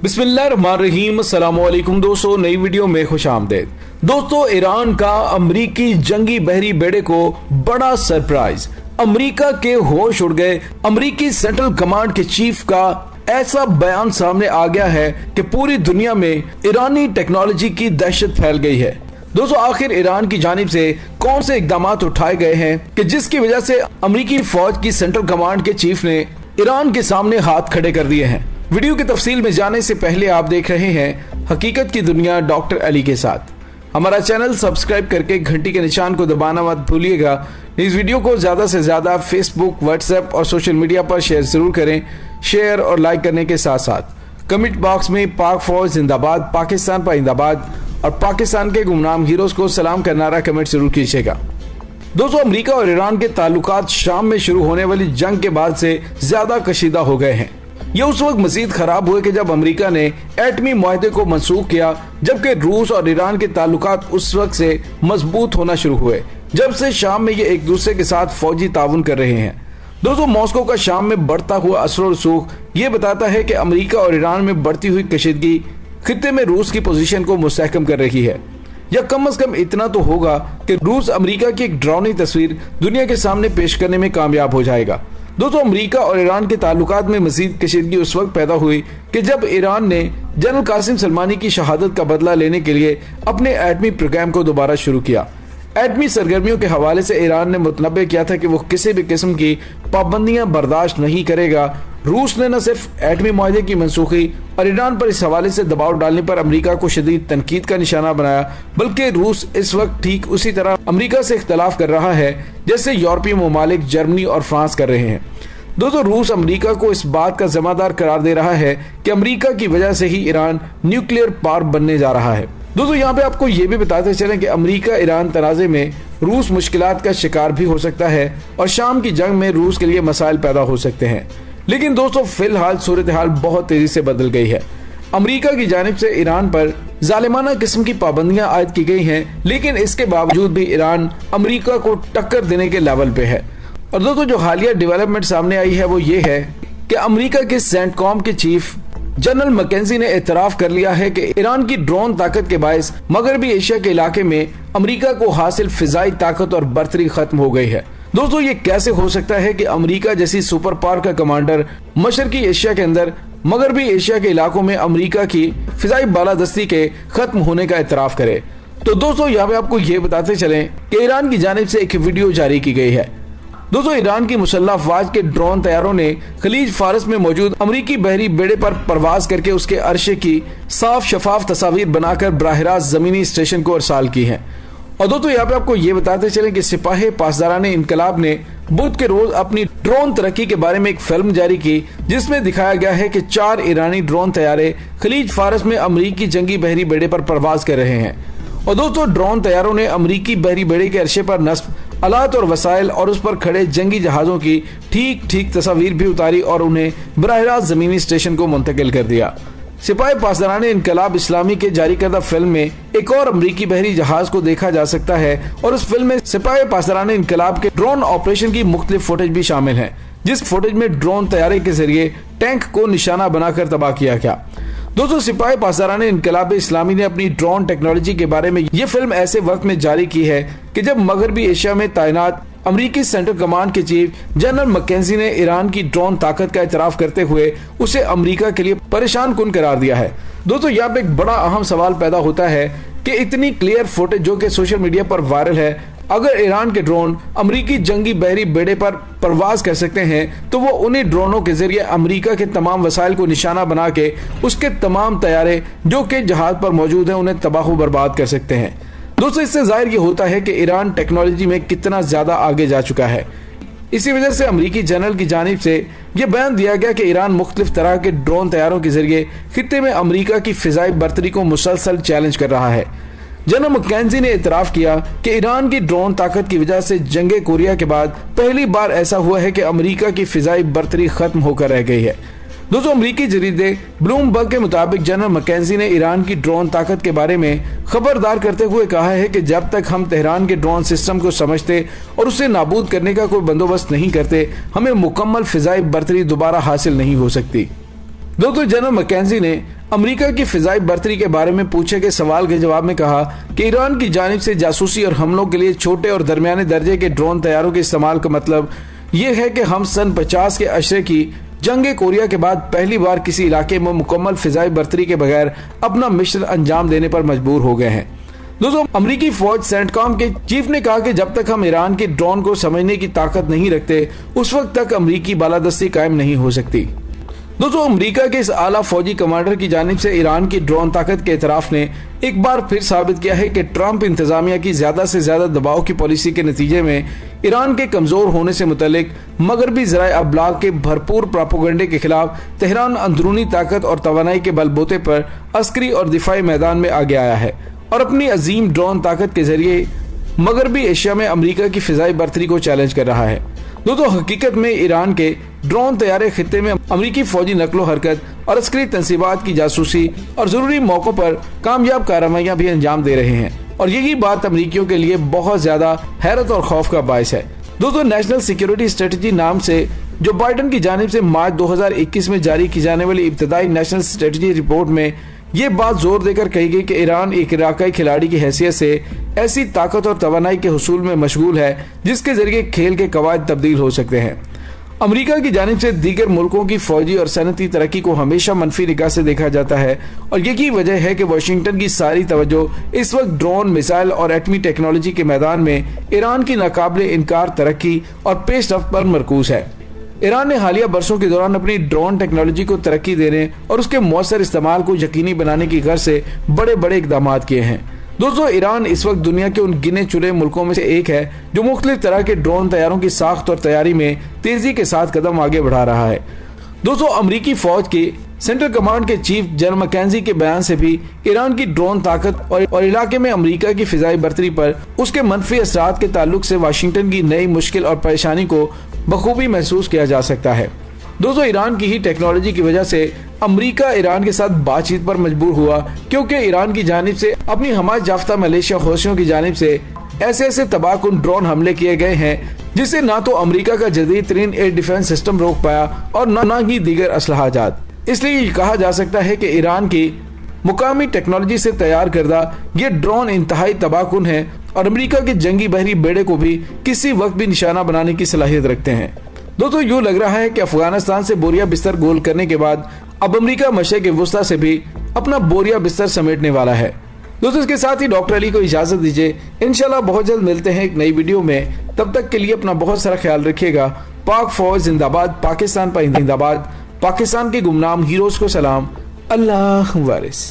बिस्मिल्लाहिर्रहमानिर्रहीम, अस्सलामुअलैकुम दोस्तों, नई वीडियो में खुशामदीद। दोस्तों, ईरान का अमरीकी जंगी बहरी बेड़े को बड़ा सरप्राइज, अमरीका के होश उड़ गए। अमरीकी सेंट्रल कमांड के चीफ का ऐसा बयान सामने आ गया है कि पूरी दुनिया में ईरानी टेक्नोलॉजी की दहशत फैल गई है। दोस्तों, आखिर ईरान की जानिब से कौन से इकदाम उठाए गए हैं कि जिसकी वजह से अमरीकी फौज की सेंट्रल कमांड के चीफ ने ईरान के सामने हाथ खड़े कर दिए हैं। वीडियो की तफसील में जाने से पहले आप देख रहे हैं हकीकत की दुनिया डॉक्टर अली के साथ। हमारा चैनल सब्सक्राइब करके घंटी के निशान को दबाना मत भूलिएगा। इस वीडियो को ज्यादा से ज्यादा फेसबुक, व्हाट्सएप और सोशल मीडिया पर शेयर जरूर करें। शेयर और लाइक करने के साथ साथ कमेंट बॉक्स में पाक फौज जिंदाबाद, पाकिस्तान पाइंदाबाद और पाकिस्तान के गुमनाम हीरोज को सलाम का नारा कमेंट जरूर कीजिएगा। दोस्तों, अमेरिका और ईरान के ताल्लुकात शाम में शुरू होने वाली जंग के बाद से ज्यादा कशीदा हो गए हैं। ये उस वक्त मजीद खराब हुए कि जब अमेरिका ने एटमी मुआहदे को मंसूख किया, जबकि रूस और ईरान के ताल्लुकात उस वक्त से मजबूत होना शुरू हुए जब से शाम में ये एक दूसरे के साथ फौजी ताउन कर रहे हैं। दोस्तों, मॉस्को का शाम में बढ़ता हुआ असर और रसूख ये बताता है कि अमेरिका और ईरान में बढ़ती हुई कशीदगी खित्ते में रूस की पोजीशन को मुस्तहकम कर रही है। या कम से कम इतना तो होगा कि रूस अमेरिका की एक डरावनी तस्वीर दुनिया के सामने पेश करने में कामयाब हो जाएगा। दोस्तों, अमेरिका और ईरान के ताल्लुकात में मजीद कशीदगी उस वक्त पैदा हुई कि जब ईरान ने जनरल कासिम सुलेमानी की शहादत का बदला लेने के लिए अपने एटमी प्रोग्राम को दोबारा शुरू किया। एटमी सरगर्मियों के हवाले से ईरान ने मुतनब्बे किया था कि वो किसी भी किस्म की पाबंदियां बर्दाश्त नहीं करेगा। रूस ने न सिर्फ एटमी मुआहदे की मनसूखी और ईरान पर इस हवाले से दबाव डालने पर अमेरिका को शदीद तनकीद का निशाना बनाया, बल्कि रूस इस वक्त ठीक उसी तरह अमेरिका से इख्तलाफ कर रहा है जैसे यूरोपीय ममालिक जर्मनी और फ्रांस कर रहे हैं। दोस्तों, रूस अमेरिका को इस बात का जिम्मेदार करार दे रहा है कि अमेरिका की वजह से ही ईरान न्यूक्लियर पावर बनने जा रहा है। दोस्तों, यहाँ पे आपको ये भी बताते चलें कि अमेरिका ईरान तनाज़े में रूस मुश्किलात का शिकार भी हो सकता है और शाम की जंग में रूस के लिए मसाइल पैदा हो सकते हैं। लेकिन दोस्तों, फिलहाल सूरत हाल बहुत तेजी से बदल गई है। अमेरिका की जानिब से ईरान पर जालिमाना किस्म की पाबंदियां आयद की गई हैं, लेकिन इसके बावजूद भी ईरान अमेरिका को टक्कर देने के लेवल पे है। और दोस्तों, जो हालिया डेवलपमेंट सामने आई है वो ये है कि अमेरिका के सेंटकॉम के चीफ जनरल मैकेंजी ने एतराफ कर लिया है कि ईरान की ड्रोन ताकत के बायस मगरबी एशिया के इलाके में अमेरिका को हासिल फिजाई ताकत और बर्तरी खत्म हो गई है। दोस्तों, ये कैसे हो सकता है कि अमेरिका जैसी सुपर पावर का कमांडर मशरकी एशिया के अंदर मगरबी एशिया के इलाकों में अमेरिका की फिजाई बालादस्ती के खत्म होने का एतराफ करे? तो दोस्तों, यहाँ पे आपको ये बताते चलें कि ईरान की जानिब से एक वीडियो जारी की गई है। दोस्तों, ईरान की मुसल्लह अफवाज के ड्रोन तैयारों ने खलीज फारस में मौजूद अमरीकी बहरी बेड़े पर परवाज करके उसके अरशे की साफ शफाफ तस्वीर बनाकर बराह-ए-रास्त जमीनी स्टेशन को अरसाल की है। और दोस्तों, यहाँ पे आपको ये बताते चले कि सिपाही पासदारान इनकलाब ने बुध के रोज अपनी ड्रोन तरक्की के बारे में एक फिल्म जारी की, जिसमें दिखाया गया है कि 4 ईरानी ड्रोन तैयारे खलीज फारस में अमरीकी जंगी बहरी बेड़े पर परवाज कर रहे हैं। और दोस्तों, ड्रोन तैयारों ने अमरीकी बहरी बेड़े के अरशे पर नस्ब आलात और वसाइल और उस पर खड़े जंगी जहाजों की ठीक तस्वीर भी उतारी और उन्हें बराह-ए-रास्त जमीनी स्टेशन को मुंतकिल कर दिया। सिपाही पासदारान इनकलाब इस्लामी के जारी करदा फिल्म में एक और अमरीकी बहरी जहाज को देखा जा सकता है और उस फिल्म में सिपाही पासदारान इनकलाब के ड्रोन ऑपरेशन की मुख्तलिफ फुटेज भी शामिल है, जिस फुटेज में ड्रोन तैयारे के जरिए टैंक को निशाना बनाकर तबाह किया गया। दोस्तों, सिपाही पासदारान इनकलाब इस्लामी ने अपनी ड्रोन टेक्नोलॉजी के बारे में ये फिल्म ऐसे वक्त में जारी की है कि जब मगरबी एशिया में तैनात अमरीकी सेंट्रल कमांड के चीफ जनरल मैकेंजी ने ईरान की ड्रोन ताकत का एतराफ करते हुए उसे अमेरिका के लिए परेशान कुन करार दिया है। दोस्तों, यहाँ पे एक बड़ा अहम सवाल पैदा होता है कि इतनी क्लियर फुटेज जो कि सोशल मीडिया पर वायरल है, अगर ईरान के ड्रोन अमरीकी जंगी बहरी बेड़े पर परवाज कर सकते हैं तो वो उन्हीं ड्रोनों के जरिए अमरीका के तमाम वसाइल को निशाना बना के उसके तमाम तैयारे जो कि जहाज पर मौजूद हैं उन्हें तबाह बर्बाद कर सकते हैं। दोस्तों, इससे जाहिर ये होता है कि ईरान टेक्नोलॉजी में कितना ज्यादा आगे जा चुका है। इसी वजह से अमरीकी जनरल की जानिब से यह बयान दिया गया कि ईरान मुख्तलिफ तरह के ड्रोन तैयारों के जरिए खित्ते में अमरीका की फिजाई बर्तरी को मुसलसल चैलेंज कर रहा है। जनरल मैकेंजी ने इतराफ किया कि ईरान की ड्रोन ताकत की वजह से जंगे कोरिया के बाद पहली बार ऐसा हुआ है कि अमरीका की फिजाई बर्तरी खत्म होकर रह गई है। दोस्तों, अमरीकी जरीदे ब्लूमबर्ग के मुताबिक जनरल मैकेंजी ने ईरान की ड्रोन ताकत के बारे में खबरदार करते हुए कहा है कि जब तक हम तेहरान के ड्रोन सिस्टम को समझते और उसे नाबूद करने का कोई बंदोबस्त नहीं करते, हमें मुकम्मल फिजाई बर्तरी दोबारा हासिल नहीं हो सकती। दोस्तों जनरल मैकेंजी ने अमेरिका की फिजाई बर्तरी के बारे में पूछे गए सवाल के जवाब में कहा कि ईरान की जानिब से जासूसी और हमलों के लिए छोटे और दरमियाने दर्जे के ड्रोन तैयारों के इस्तेमाल का मतलब यह है कि हम सन 50 के अशरे की जंग कोरिया के बाद पहली बार किसी इलाके में मुकम्मल फिजाई बर्तरी के बगैर अपना मिशन अंजाम देने पर मजबूर हो गए हैं। दोस्तों अमेरिकी फौज सेंटकॉम के चीफ ने कहा कि जब तक हम ईरान के ड्रोन को समझने की ताकत नहीं रखते उस वक्त तक अमेरिकी बालादस्ती कायम नहीं हो सकती। दोस्तों अमेरिका के इस आला फौजी कमांडर की जानिब से ईरान की ड्रोन ताकत के एतराफ ने एक बार फिर साबित किया है कि ट्रंप इंतजामिया की ज्यादा से ज्यादा दबाव की पॉलिसी के नतीजे में ईरान के कमजोर होने से मुतल्लिक मगरबी ज़राए अबलाग के भरपूर प्रोपेगेंडे के खिलाफ तेहरान अंदरूनी ताकत और तवानाई के बलबूते पर अस्करी और दिफाई मैदान में आगे आया है और अपनी अजीम ड्रोन ताकत के जरिए मगरबी एशिया में अमेरिका की फिजाई बर्तरी को चैलेंज कर रहा है। दोस्तों हकीकत में ईरान के ड्रोन तैयारे खित्ते में अमेरिकी फौजी नकलो हरकत और अस्करी तंसीबात की जासूसी और जरूरी मौकों पर कामयाब कार्रवाइयां भी अंजाम दे रहे हैं और यही बात अमेरिकियों के लिए बहुत ज्यादा हैरत और खौफ का बायस है। दोस्तों नेशनल सिक्योरिटी स्ट्रेटजी नाम से जो बाइडन की जानिब से मार्च 2021 में जारी की जाने वाली इब्तदाई नेशनल स्ट्रेटजी रिपोर्ट में ये बात जोर देकर कही गई कि ईरान एक इराक़ाई खिलाड़ी की हैसियत से ऐसी ताकत और तवानाई के हुसूल में मशगूल है जिसके जरिए खेल के कवायद तब्दील हो सकते हैं। अमेरिका की जानिब से दीगर मुल्कों की फौजी और सनती तरक्की को हमेशा मनफी निगाह से देखा जाता है और यही वजह है कि वाशिंगटन की सारी तवज्जो इस वक्त ड्रोन, मिसाइल और एटमी टेक्नोलॉजी के मैदान में ईरान की नाकाबिले इनकार तरक्की और पेशरफ्त पर मरकूज है। ईरान ने हालिया बरसों के दौरान अपनी ड्रोन टेक्नोलॉजी को तरक्की देने और उसके मौसर इस्तेमाल को यकीनी बनाने की गर्ज से बड़े बड़े इकदाम किए हैं। दोस्तों ईरान इस वक्त दुनिया के उन गिने चुने मुल्कों में से एक है जो मुख्तलिफ तरह के ड्रोन तैयारों की साख्त और तैयारी में तेजी के साथ कदम आगे बढ़ा रहा है। दोस्तों अमेरिकी फौज के सेंट्रल कमांड के चीफ जनरल मैकेंजी के बयान से भी ईरान की ड्रोन ताकत और इलाके में अमेरिका की फिजाई बर्तरी पर उसके मनफी असरात के ताल्लुक से वाशिंगटन की नई मुश्किल और परेशानी को बखूबी महसूस किया जा सकता है। दोस्तों ईरान की ही टेक्नोलॉजी की वजह से अमेरिका ईरान के साथ बातचीत पर मजबूर हुआ क्योंकि ईरान की जानिब से अपनी हमायत याफ्ता मलेशिया हौसियों की जानिब से ऐसे ऐसे तबाहकुन ड्रोन हमले किए गए हैं जिससे ना तो अमेरिका का जदीद तरीन एयर डिफेंस सिस्टम रोक पाया और ना ही दीगर असलहाजात। इसलिए ये कहा जा सकता है कि ईरान की मुकामी टेक्नोलॉजी से तैयार करदा ये ड्रोन इंतहाई तबाहकुन है और अमेरिका के जंगी बहरी बेड़े को भी किसी वक्त भी निशाना बनाने की सलाहियत रखते हैं। दोस्तों यूँ लग रहा है कि अफगानिस्तान से बोरिया बिस्तर गोल करने के बाद अब अमेरिका मशरिक़ वुस्ता से भी अपना बोरिया बिस्तर समेटने वाला है। दोस्तों इसके साथ ही डॉक्टर अली को इजाजत दीजिए। इंशाल्लाह बहुत जल्द मिलते हैं एक नई वीडियो में। तब तक के लिए अपना बहुत सारा ख्याल रखिएगा। पाक फौज जिंदाबाद, पाकिस्तान पर जिंदाबाद, पाकिस्तान के गुमनाम हीरोज को सलाम। अल्लाह वारिस।